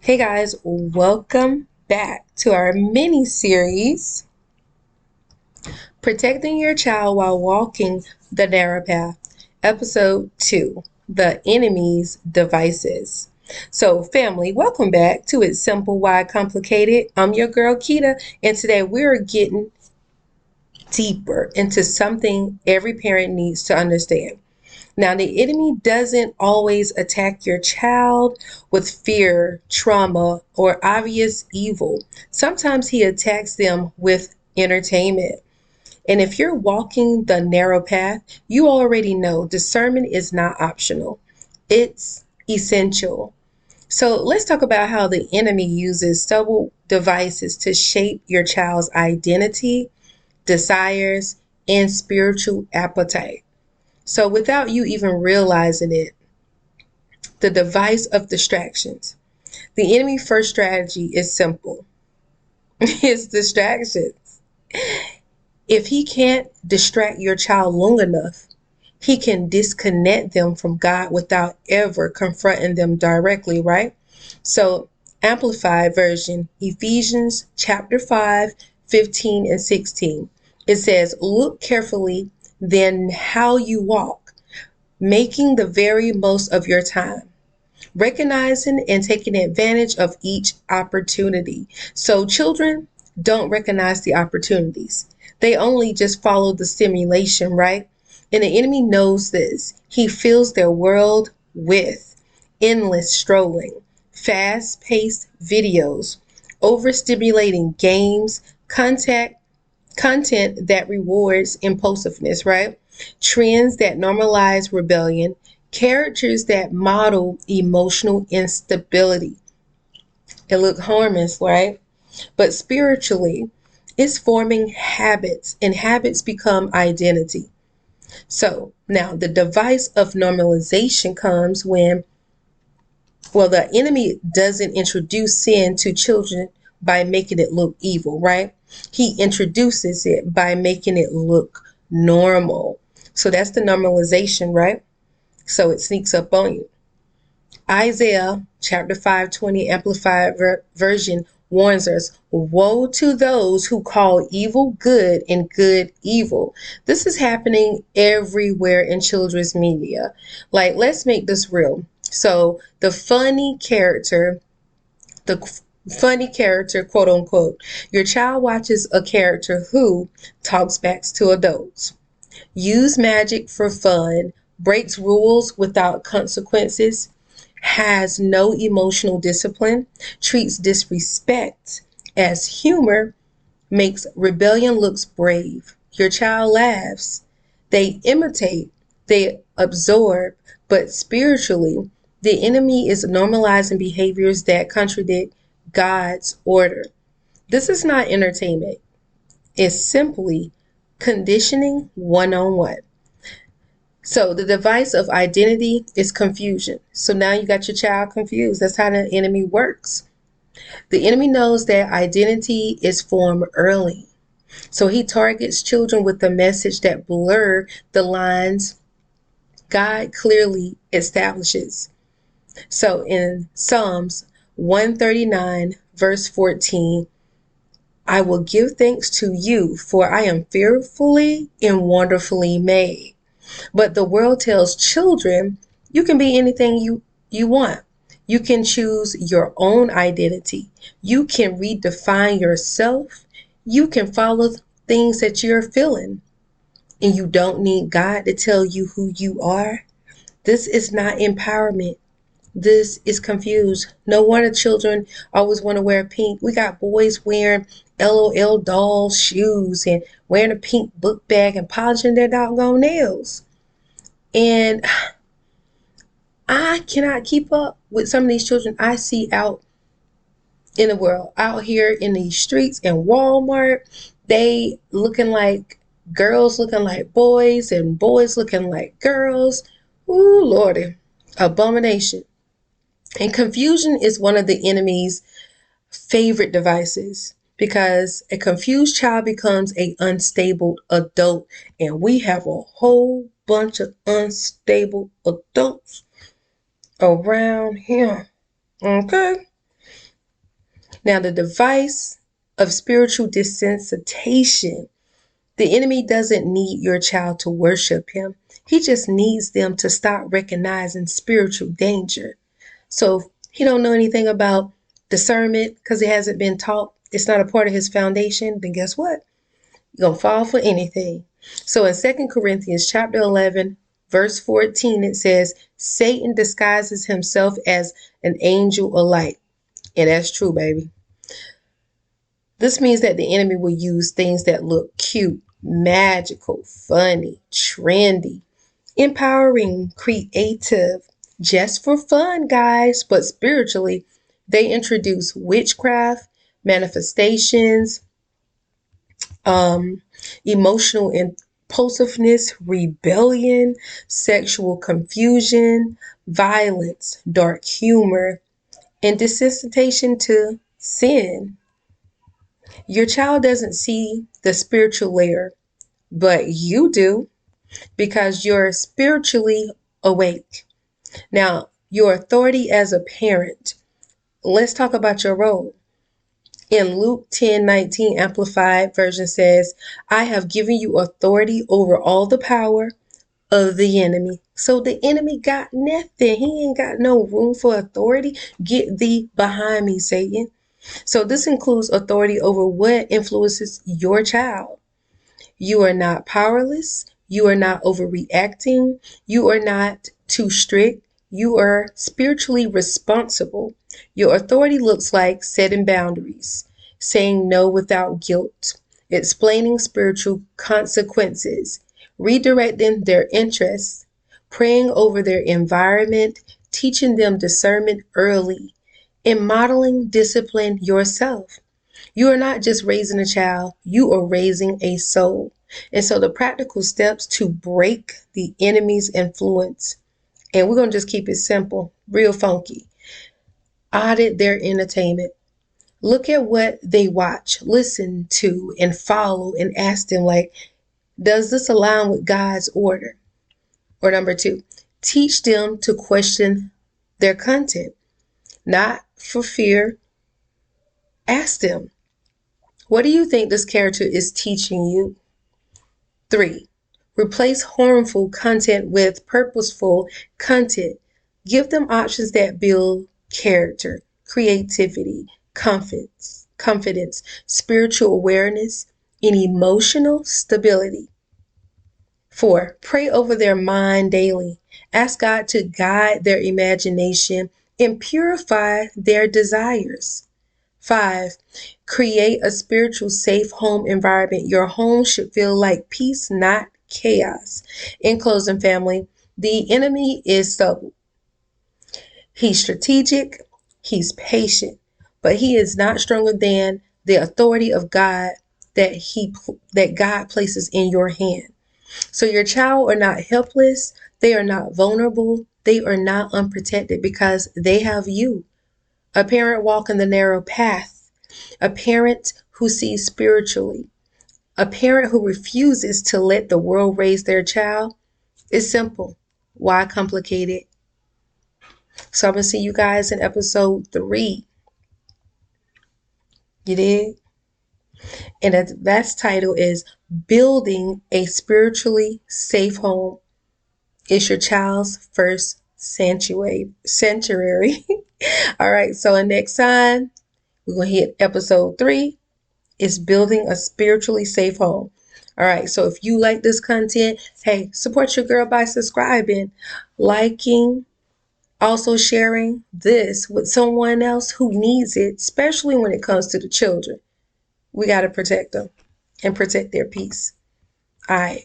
Hey guys, welcome back to our mini series, Protecting Your Child While Walking the Narrow Path, Episode 2, The Enemy's Devices. So, family, welcome back to It's Simple, Why Complicated. I'm your girl, Quetta, and today we're getting deeper into something every parent needs to understand. Now, the enemy doesn't always attack your child with fear, trauma, or obvious evil. Sometimes he attacks them with entertainment. And if you're walking the narrow path, you already know discernment is not optional, it's essential. So let's talk about how the enemy uses subtle devices to shape your child's identity, desires, and spiritual appetite. So without you even realizing it, the device of distractions. The enemy first strategy is simple. It's distractions. If he can't distract your child long enough, he can disconnect them from God without ever confronting them directly, right? So, amplified version, Ephesians chapter 5, 15 and 16. It says, "Look carefully then how you walk, making the very most of your time, recognizing and taking advantage of each opportunity." So children don't recognize the opportunities. They only just follow the stimulation, right? And the enemy knows this. He fills their world with endless strolling, fast-paced videos, overstimulating games, content that rewards impulsiveness, right? Trends that normalize rebellion, characters that model emotional instability. It look harmless, right? But spiritually, it's forming habits, and habits become identity. So now the device of normalization comes when, well, the enemy doesn't introduce sin to children by making it look evil, right? He introduces it by making it look normal. So that's the normalization, right? So it sneaks up on you. Isaiah chapter 5:20 Amplified Version warns us, "Woe to those who call evil good and good evil." This is happening everywhere in children's media. Like, let's make this real. So the funny character, quote unquote, your child watches a character who talks back to adults, use magic for fun, breaks rules without consequences, has no emotional discipline, treats disrespect as humor, makes rebellion looks brave. Your child laughs. They imitate, they absorb, but spiritually, the enemy is normalizing behaviors that contradict God's order. This is not entertainment. It's simply conditioning one-on-one. So the device of identity is confusion. So now you got your child confused. That's how the enemy works. The enemy knows that identity is formed early. So he targets children with a message that blur the lines God clearly establishes. So in Psalms 139, verse 14, "I will give thanks to you, for I am fearfully and wonderfully made." But the world tells children you can be anything you want. You can choose your own identity. You can redefine yourself. You can follow things that you're feeling. And you don't need God to tell you who you are. This is not empowerment. This is confused. No wonder children always want to wear pink. We got boys wearing LOL doll shoes and wearing a pink book bag and polishing their doggone nails. And I cannot keep up with some of these children I see out in the world, out here in these streets in Walmart. They looking like girls, looking like boys, and boys looking like girls. Ooh, Lordy. Abomination. And confusion is one of the enemy's favorite devices, because a confused child becomes an unstable adult. And we have a whole bunch of unstable adults around here. Okay? Now, the device of spiritual desensitization. The enemy doesn't need your child to worship him. He just needs them to stop recognizing spiritual danger. So if he don't know anything about discernment because it hasn't been taught, it's not a part of his foundation, then guess what? You're going to fall for anything. So in 2 Corinthians chapter 11, verse 14, it says, Satan disguises himself as an angel of light. And that's true, baby. This means that the enemy will use things that look cute, magical, funny, trendy, empowering, creative, just for fun, guys. But spiritually, they introduce witchcraft, manifestations, emotional impulsiveness, rebellion, sexual confusion, violence, dark humor, and desensitization to sin. Your child doesn't see the spiritual layer, but you do because you're spiritually awake. Now, your authority as a parent, let's talk about your role. In Luke 10:19 Amplified Version says, I have given you authority over all the power of the enemy. So the enemy got nothing. He ain't got no room for authority. Get thee behind me, Satan. So this includes authority over what influences your child. You are not powerless. You are not overreacting. You are not too strict. You are spiritually responsible. Your authority looks like setting boundaries, saying no without guilt, explaining spiritual consequences, redirecting their interests, praying over their environment, teaching them discernment early, and modeling discipline yourself. You are not just raising a child, you are raising a soul. And so the practical steps to break the enemy's influence, and we're going to just keep it simple, real funky. Audit their entertainment. Look at what they watch, listen to, and follow, and ask them, like, does this align with God's order? Or number two, teach them to question their content, not for fear. Ask them, what do you think this character is teaching you? 3. Replace harmful content with purposeful content. Give them options that build character, creativity, confidence, spiritual awareness, and emotional stability. 4. Pray over their mind daily. Ask God to guide their imagination and purify their desires. 5. Create a spiritual safe home environment. Your home should feel like peace, not chaos. In closing, family, the enemy is subtle. He's strategic, he's patient, but he is not stronger than the authority of God that God places in your hand. So your child are not helpless, they are not vulnerable, they are not unprotected because they have you. A parent walking the narrow path, a parent who sees spiritually, a parent who refuses to let the world raise their child. Is simple. Why complicate it? So I'm going to see you guys in episode 3. You did? And that title is Building a Spiritually Safe Home. It's your child's first sanctuary. All right, so next time we're going to hit episode 3. It's building a spiritually safe home. All right, so if you like this content, hey, support your girl by subscribing, liking, also sharing this with someone else who needs it, especially when it comes to the children. We got to protect them and protect their peace. All right.